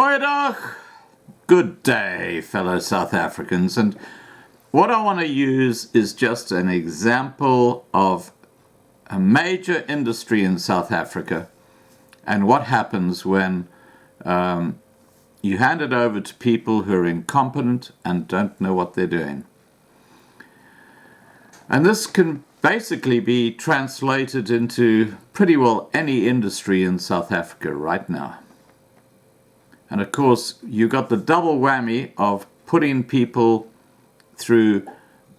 Goeiedag. Good day, fellow South Africans. And what I want to use is just an example of a major industry in South Africa and what happens when you hand it over to people who are incompetent and don't know what they're doing. And this can basically be translated into pretty well any industry in South Africa right now. And of course, you got the double whammy of putting people through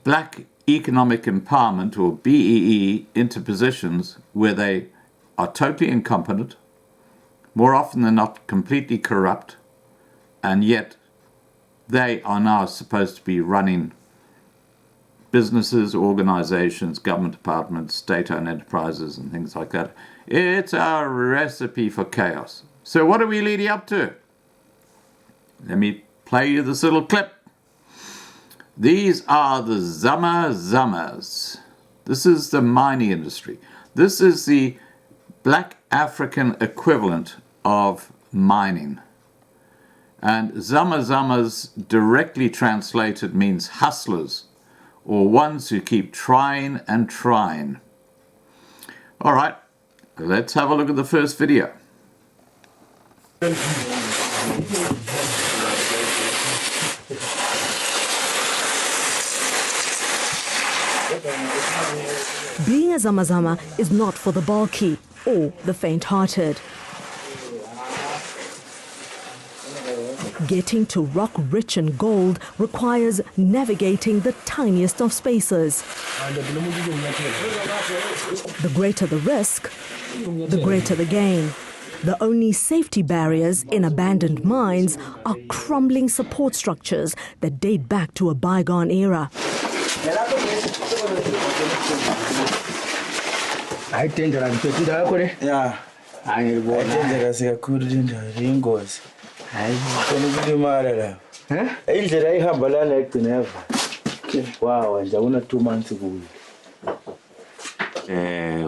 black economic empowerment, or BEE, into positions where they are totally incompetent, more often than not completely corrupt, and yet they are now supposed to be running businesses, organizations, government departments, state-owned enterprises, and things like that. It's a recipe for chaos. So what are we leading up to? Let me play you this little clip. These are the Zamas. This is the mining industry. This is the black African equivalent of mining. And Zamas directly translated means hustlers, or ones who keep trying and trying. All right, let's have a look at the first video. Being a Zama is not for the bulky or the faint-hearted. Getting to rock rich in gold requires navigating the tiniest of spaces. The greater the risk, the greater the gain. The only safety barriers in abandoned mines are crumbling support structures that date back to a bygone era. Yeah.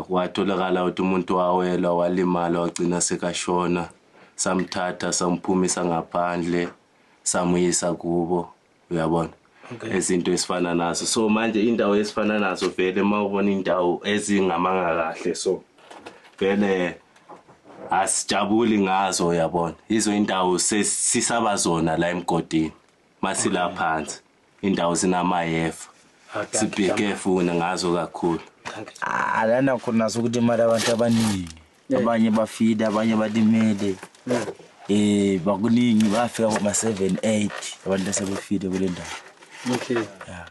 Watholakala ukuthi umuntu wawela walimala wagcina sekashona, samthatha samphumisa ngaphandle samuyisa kubo, uyabona. Izinto esifana nazo. So manje indawo esifana nazo vele mawubona indawo ezingamanga kahle, so vele asijabuli ngazo, uyabona. Izo indawo sisabazona la emgodini masila phansi, indawo zinamayefa, sibheke funa ngazo kakhulu. Lana khona sokuthi imali abantu abaningi, abanye bafida, abanye balimele, bakuningi bafika kuma 7-8 abantu asebefide kule ndawo. Okay. Yeah.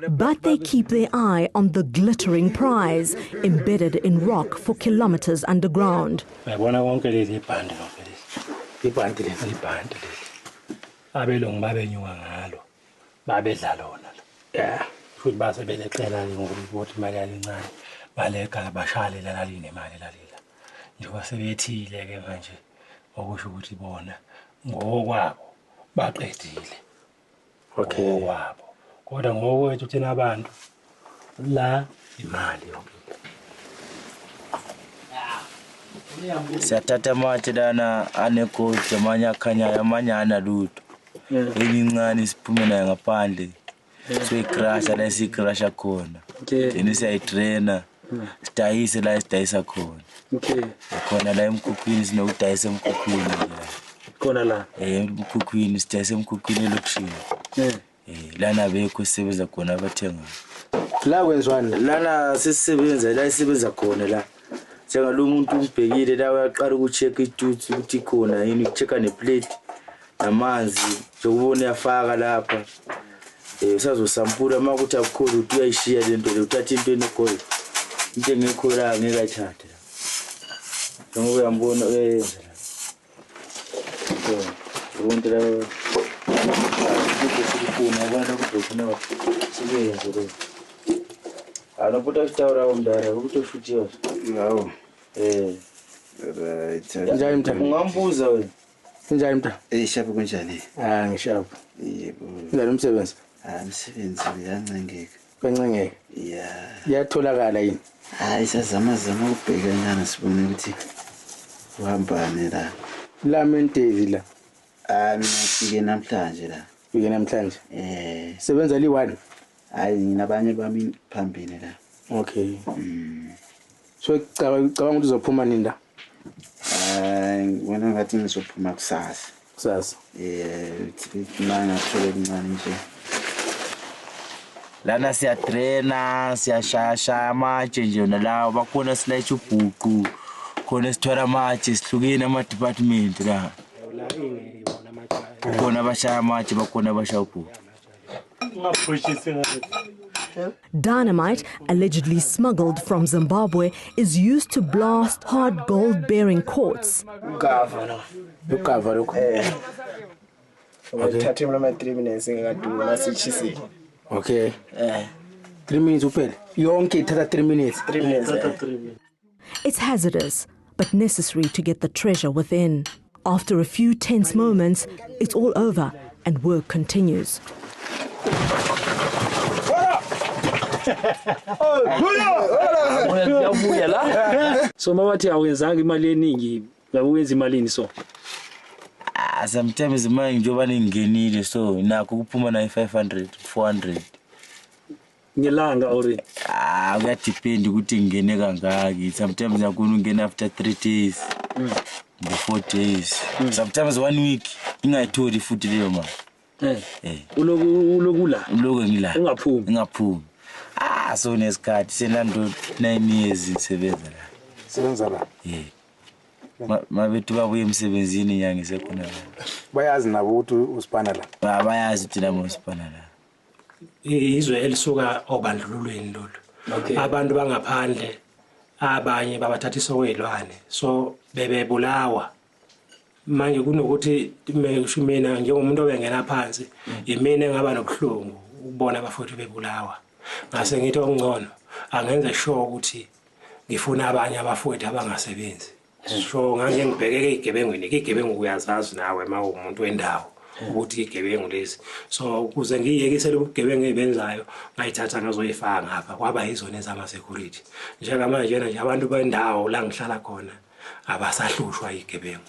But they keep their eye on the glittering prize embedded in rock for kilometers underground. Okay. Kodwa ngokwethu thina abantu la imali siyathatha amatshe lana anegold, amanye akhanyayo, amanye analutho. Elincane siphume nayo ngaphandle, siyikrasha la siyikrasha khona. Then siyayitraina, sidayise la sidayisa khona. Khona la emkhukhwini sinokudayisa emkhukhwini la. khona la emkhukhwini sidayisa emkhukhwini elokushini. Lana bekho sisebenza khona abathenga. La kwenzwani? Lana sisisebenza la sisebenza khona la. Njengalo umuntu umbhekile la uyaqala ukucheck itutsi ukuthi khona yini, ukuchecka neplate namanzi njengobona yafaka lapha. Usazosampula makuthi akukhona ukuthi uyayishiya lento le, uthatha into enegold. Into engekho la ngeke ayithathe. Njengoba uyambona uyenza la. Ubuntu la kuna abantu kudokuna sibenze lo. Anopota kutaura umdara ukutoshutiwa. Ngawo. Right. Njani mtha? Ungambuza wena. Njani mtha? Shapo kunjani? Ngishapo. Yebo. Njani umsebenzi? Umsebenzi uyancengeka. Kwancengeka? Yeah. Yatholakala yini? Isazama ukubheka nyana sibone ukuthi uhambane la. Lamentezi la. Ngifike namhlanje la. Fike namhlanje. Sebenza li1. Hayi nginabanye bami phambili la. Okay. So cabanga ukuthi uzophuma nini la? Wena ngathi ngizophuma kusasa. Kusasa. Manga thole kancane nje. Lana siyatraina, siyashaya amatshe nje nalawo bakhona silayitha ubhuqu. Khona sithwala amatshe sihlukene ama-department la. Khona abashaya amatshe bakhona abashaya ubhuqu. Dynamite, allegedly smuggled from Zimbabwe, is used to blast hard gold-bearing quartz. Ukava lokho. Thathe mina 3 minutes ngikaduma nasichisile. Okay. 3 minutes uphela. Yonke ithatha 3 minutes. 3 minutes. It's hazardous, but necessary to get the treasure within. After a few tense moments, it's all over and work continues. So mawathi awenzanga imali eningi, ngawenza imali so. Sometimes imali njoba ningenile so nakho kuphuma na 500 400 Ngelanga already. Kuyadepend ukuthi ngene kangaki. Sometimes yakuna ungena after 3 days. 4 days. Sometimes 1 week ingayitholi futhi leyo mali. Ulokula. Uloko ngila. Ungaphumi. So nesikhathi senando 9 years ngisebenza la. Sebenza la. Mabethu babuye emsebenzini inyanga isekhona la. Bayazi nabo ukuthi usipana la. Bayazi ukuthi nabo usipana la. Izwe elisuka obandlululweni lolu. Abantu bangaphandle abanye babathathisa okwelwane so bebebulawa. Manje kunokuthi mina njengomuntu obengena phansi imina engaba nobuhlungu ukubona abafowethu bebulawa. Ngase ngithi okungcono angenza sure ukuthi ngifuna abanye abafowethu abangasebenzi. So ngake ngibhekeke igebengweni, igebengu uyazazi nawe umuntu wendawo ukuthi igebengu lezi. So ukuze ngiyekisele ubugebengu ebenzayo ngayithatha ngazoyifaka ngapha kwaba yizona ezama security. Njengamanje nje abantu bendawo la ngihlala khona abasahlushwa igebengu.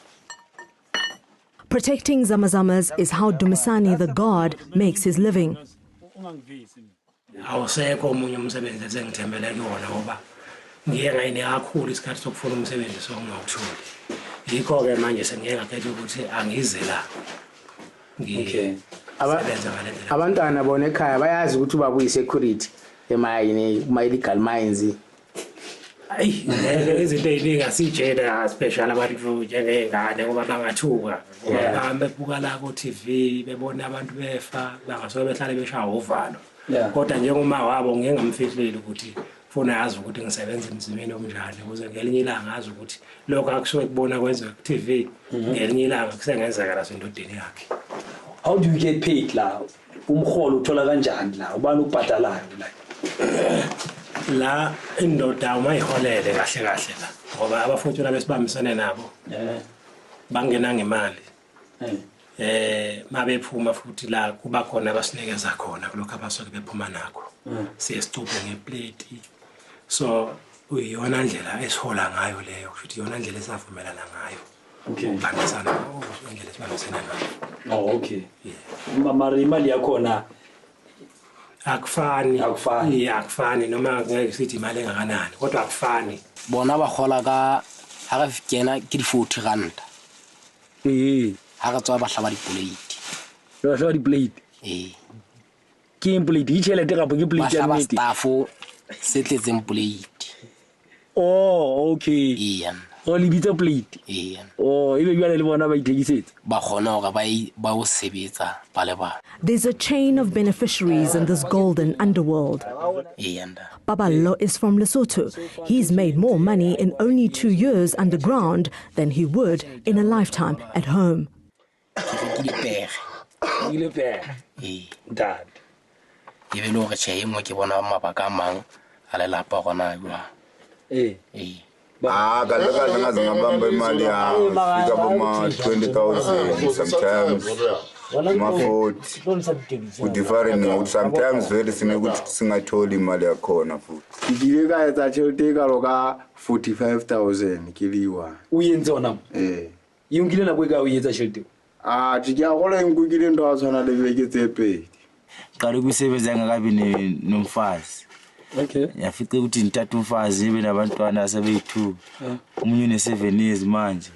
Protecting Zamas is how Dumisani the god makes his living. Awusekho omunye umsebenzi esengithembele kuwona ngoba ngiye ngayine kakhulu isikhathi sokufuna umsebenzi sokungawutholi. Yikho ke manje sengiye ngakhetha ukuthi angize la. Sebenza ngalendlela. Abantwana bona ekhaya bayazi ukuthi babuyi security emayini illegal mines. Ayi izinto eziningi asijela special abantu njengengane ngoba bangathuka. Bahambe buka la ku TV bebona abantu befa bangasoke behlale beshaya uvalo. Kodwa njengoma wabo ngeke ngamfihleli ukuthi ufuna yazi ukuthi ngisebenza emzimeni omnjani ukuze ngelinye ilanga ngazi ukuthi lokho akusuke kubona kwenzeka ku TV ngelinye ilanga kusengenzeka la sendodeni yakhe. How do you get paid la? Umholo uthola kanjani la? Ubani ubhadalayo la? La indoda umayiholele kahle la ngoba abafowethu labesibambisane nabo bangena ngemali mabephuma futhi la kuba khona abasinikeza khona kulokho abasoke bephuma nakho siyesithupe ngeplate so uyona ndlela esihola ngayo leyo futhi iyona ndlela esavumelana ngayo ukubambisana indlela esibambisana ngayo. Okay. Mama imali yakhona akufani akufani noma ngeke sithi imali engakanani kodwa akufani. Bona bagola ka ha kena ke di 40 rand. Ha ka tswa ba hlaba di plate. Ba hlaba di plate. Ke plate itšhelete gape ke plate ya nnete. Ba staffo setletseng plate. Oh okay. Iya. O libitsa plate. Iya. Oh ebe bjale le bona ba ithekisetsa. Ba khona hore ba o sebetsa ba le ba. There's a chain of beneficiaries in this golden underworld. Baballo is from Lesotho. He's made more money in only 2 years underground than he would in a lifetime at home. Dad. Even though che mo ke bona mabaka mang a le lapa gona jwa. Kahle ngaze ngabamba imali ya fika boma 20,000 sometimes ma 40 ku different sometimes very sinekuthi singatholi imali yakhona futhi Ngile ka etsa tšhelete ka roka 45,000 ke liwa. Uyenze ona. e nkile nako e ka o etsa tšhelete ke a gola nkukile ntho a tshwana le beke tse pedi qale ukusebenza ngakabi nomfazi okay yafice ukuthi ngithatha umfazi ibe nabantwana asebeyi-2 omunye une-7 years manje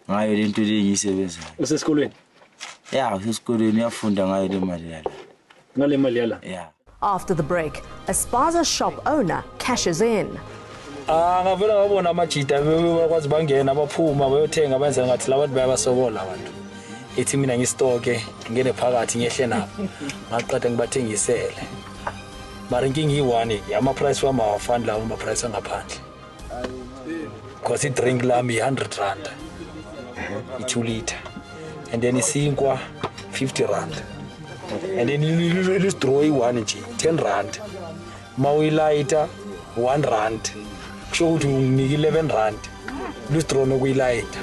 ngayo le nto le engiyisebenzayo usesikolweni ya usesikolweni uyafunda ngayo le mali yala ngale mali yala ya After the break, a spaza shop owner cashes in. ngavela ngabona amajita bakwazi bangena baphuma bayothenga benza ngathi labantu bayabasokola abantu ethi mina ngistoke ngene phakathi ngehle nabo ngaqeda ngibathengisele mara inkinga iyi-1 ama-price wami awafani lawo ama-price angaphandle because i-drink lami i-100 rand i-2 litre and then isinkwa 50 rand and then istraw i-1 nje 10 rand ma uyilayita 1 rand kusho ukuthi unginike 11 rand istraw nokuyilayita.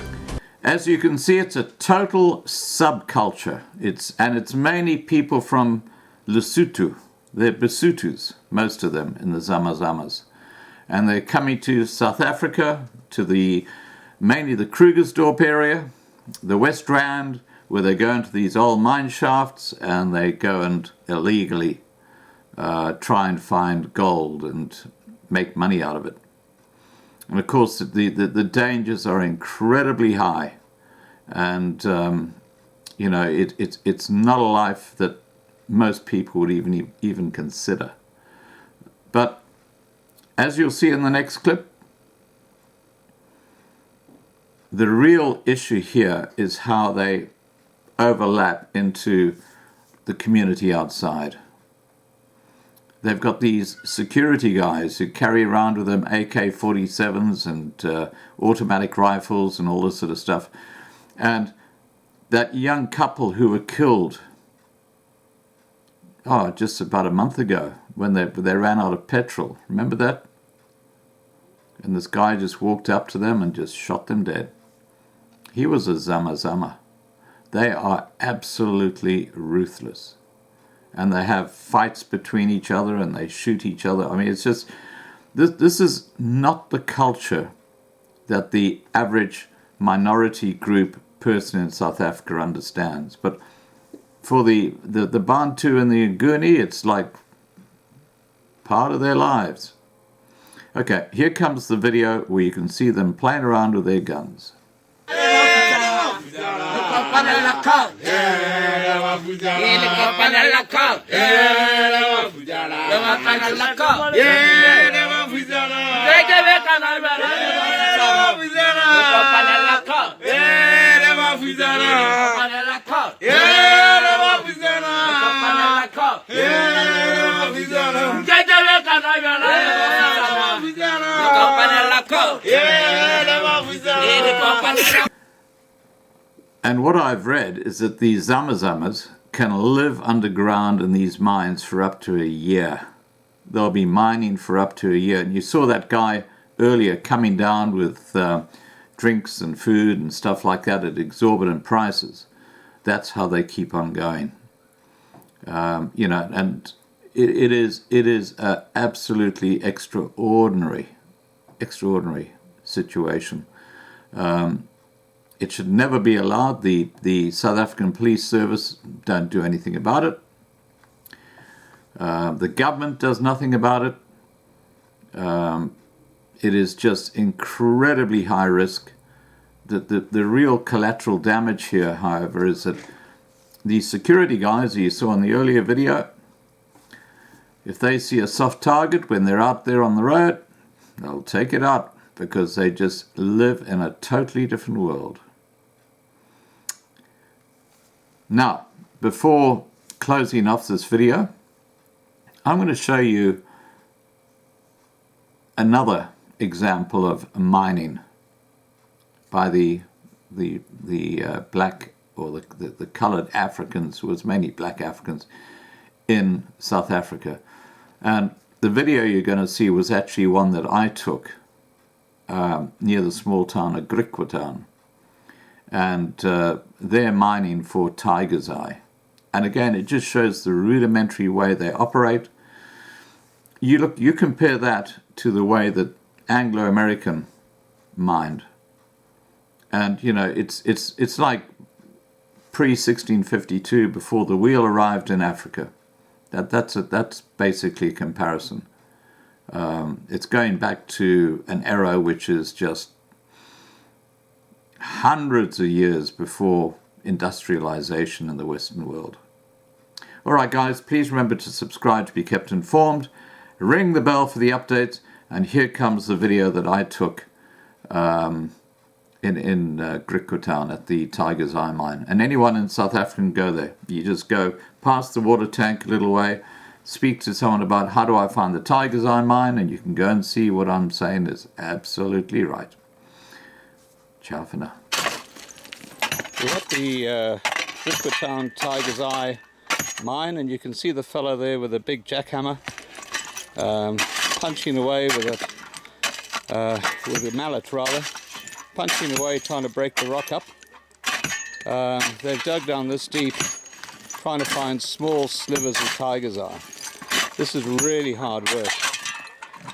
As you can see, it's a total subculture. It's mainly people from Lesotho. They're Basutus, most of them, in the Zamas. And they're coming to South Africa, to mainly the Krugersdorp area, the West Rand, where they go into these old mine shafts and they go and illegally try and find gold and make money out of it. And of course, the dangers are incredibly high, and you know, it's not a life that most people would even consider. But as you'll see in the next clip, the real issue here is how they overlap into the community outside. They've got these security guys who carry around with them AK-47s and automatic rifles and all this sort of stuff. And that young couple who were killed, just about a month ago, when they ran out of petrol. Remember that? And this guy just walked up to them and just shot them dead. He was a Zama. They are absolutely ruthless. And they have fights between each other and they shoot each other. I mean, it's just, this is not the culture that the average minority group person in South Africa understands. But for the Bantu and the Nguni, it's like part of their lives. Okay, here comes the video where you can see them playing around with their guns. And what I've read is that these Zamas can live underground in these mines for up to a year. They'll be mining for up to a year. And you saw that guy earlier coming down with drinks and food and stuff like that at exorbitant prices. That's how they keep on going. You know, and it is an absolutely extraordinary situation. It should never be allowed. The South African Police Service don't do anything about it. The government does nothing about it. It is just incredibly high risk. The real collateral damage here, however, is that these security guys you saw in the earlier video, if they see a soft target when they're out there on the road, they'll take it out because they just live in a totally different world. Now, before closing off this video, I'm going to show you another example of mining by the black or the colored Africans, who was mainly black Africans in South Africa. And the video you're going to see was actually one that I took near the small town of Griquatown. And they're mining for Tiger's Eye. And again, it just shows the rudimentary way they operate. You compare that to the way that Anglo-American mined. And you know, it's like pre-1652, before the wheel arrived in Africa. That's basically a comparison. It's going back to an era which is just hundreds of years before industrialization in the Western world. All right, guys, please remember to subscribe to be kept informed. Ring the bell for the updates. And here comes the video that I took in Griquas Town at the Tiger's Eye mine. And anyone in South Africa can go there. You just go past the water tank a little way, speak to someone about how do I find the Tiger's Eye mine, and you can go and see what I'm saying is absolutely right. Ciao for now. We're at the Griquas Town Tiger's Eye mine, and you can see the fellow there with a big jackhammer punching away with a mallet, rather, punching away, trying to break the rock up. They've dug down this deep, trying to find small slivers of tiger's eye. This is really hard work.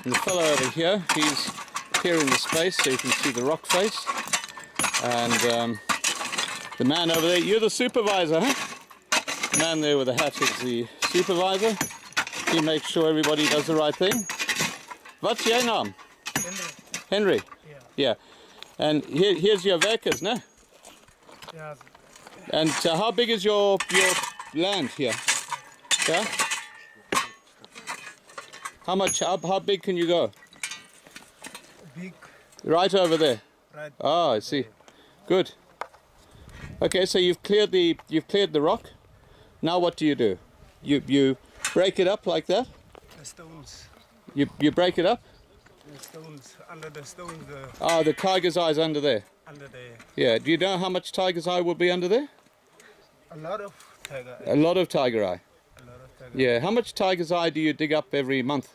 And the fellow over here, he's clearing the space so you can see the rock face. And the man over there, you're the supervisor, huh? The man there with the hat is the supervisor. He makes sure everybody does the right thing. What's your name? Henry. Yeah. And here's your workers, no? Yeah. And how big is your land here? Yeah. How big can you go? Big. Right over there. Right. Ah, I see. Good. Okay, so you've cleared the rock. Now what do? You break it up like that? The stones. You break it up? The stones. Under the stones. Ah, the tiger's eye's under there. Under there. Yeah. Do you know how much tiger's eye will be under there? A lot of tiger eye. A lot of tiger eye. A lot of tiger Yeah. How much tiger's eye do you dig up every month?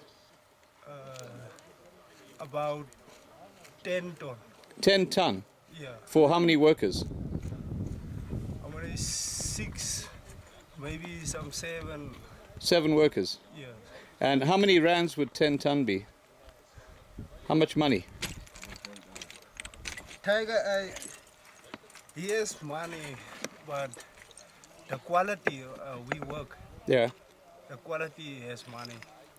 About 10 ton. 10 ton. Yeah. For how many workers? How many? 6, maybe some 7. 7 workers. Yeah. And how many rands would 10 ton be? How much money? Tiger eye, yes, money, but the quality we work. Yeah. The quality has money.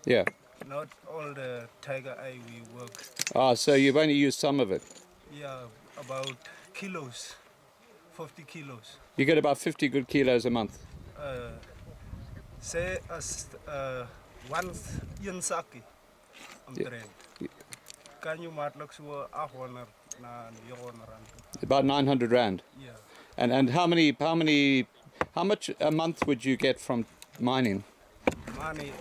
Yeah. Not all the tiger eye we work. Ah, so you've only used some of it. Yeah, about kilos, 50 kilos. You get about 50 good kilos a month. Say once in sake. Can you matlock so About 900 rand. Yeah. And how much a month would you get from mining? Money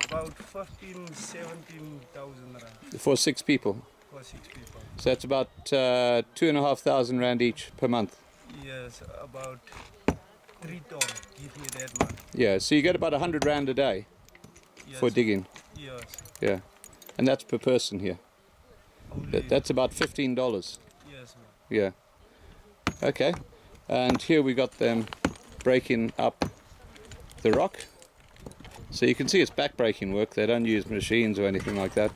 about 17,000 rand. For 6 people. For 6 people. So that's about 2,500 rand each per month. Yes, about 3 ton. Give me that money. Yeah, so you get about 100 rand a day for digging. Yes. Yeah, and that's per person here. That's about $15. Yes, ma'am. Yeah. Okay, and here we got them breaking up the rock. So you can see it's back-breaking work. They don't use machines or anything like that.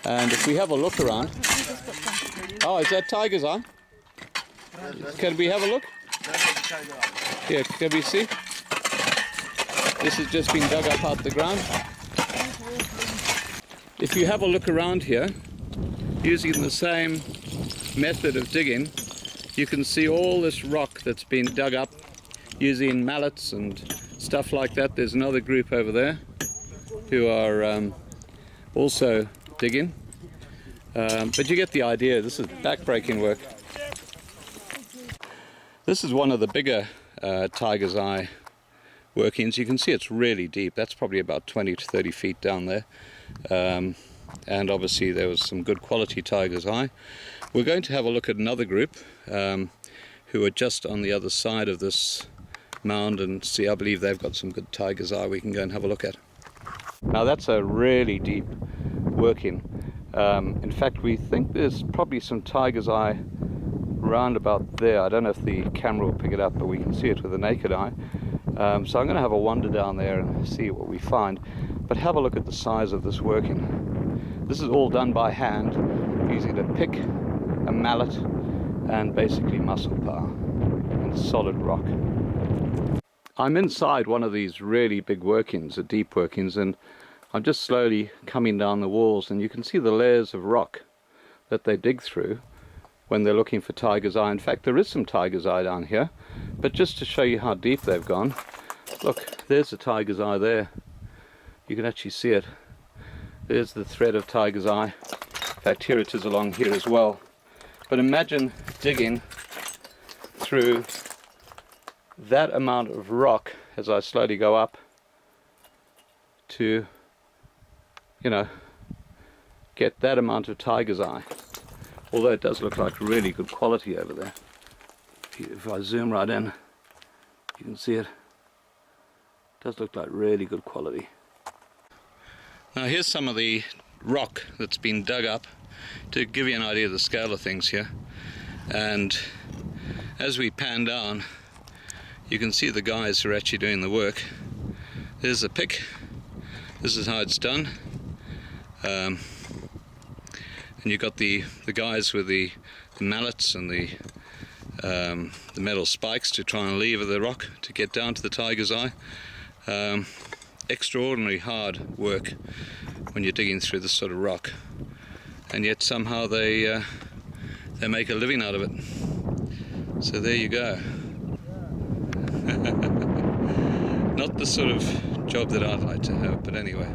And if we have a look around... Oh, is that tiger's eye? Can we have a look? Here, can we see? This has just been dug up out the ground. If you have a look around here, using the same method of digging, you can see all this rock that's been dug up using mallets and stuff like that. There's another group over there who are also digging. But you get the idea. This is back-breaking work. This is one of the bigger tiger's eye workings. You can see it's really deep. That's probably about 20 to 30 feet down there. And obviously there was some good quality tiger's eye. We're going to have a look at another group who are just on the other side of this mound and see. I believe they've got some good tiger's eye we can go and have a look at. Now that's a really deep working. In fact, we think there's probably some tiger's eye round about there. I don't know if the camera will pick it up, but we can see it with the naked eye. So I'm going to have a wander down there and see what we find. But have a look at the size of this working. This is all done by hand, using a pick, a mallet, and basically muscle power and solid rock. I'm inside one of these really big workings, the deep workings, and I'm just slowly coming down the walls, and you can see the layers of rock that they dig through when they're looking for tiger's eye. In fact, there is some tiger's eye down here, but just to show you how deep they've gone, look, there's a tiger's eye there. You can actually see it. There's the thread of tiger's eye. In fact, here it is along here as well. But imagine digging through that amount of rock as I slowly go up to, you know, get that amount of tiger's eye. Although it does look like really good quality over there. If I zoom right in, you can see it. It does look like really good quality. Now here's some of the rock that's been dug up to give you an idea of the scale of things here. And as we pan down, you can see the guys who are actually doing the work. There's the pick. This is how it's done. And you've got the guys with the mallets and the metal spikes to try and lever the rock to get down to the tiger's eye. Extraordinarily hard work when you're digging through this sort of rock, and yet somehow they make a living out of it. So there you go. Not the sort of job that I'd like to have, but anyway,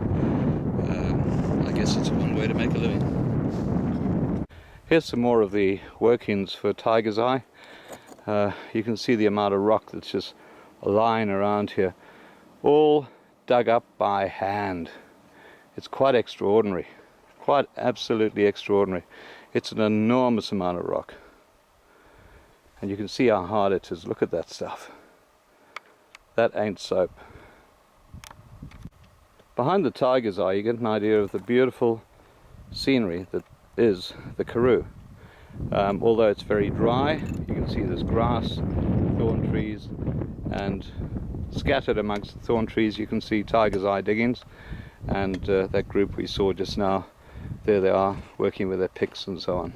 I guess it's one way to make a living. Here's some more of the workings for tiger's eye. You can see the amount of rock that's just lying around here, all dug up by hand. It's quite extraordinary, quite absolutely extraordinary. It's an enormous amount of rock, and you can see how hard it is. Look at that stuff. That ain't soap. Behind the tiger's eye you get an idea of the beautiful scenery that is the Karoo. Although it's very dry, you can see there's grass, thorn trees, and scattered amongst the thorn trees you can see tiger's eye diggings, and that group we saw just now, there they are working with their picks and so on.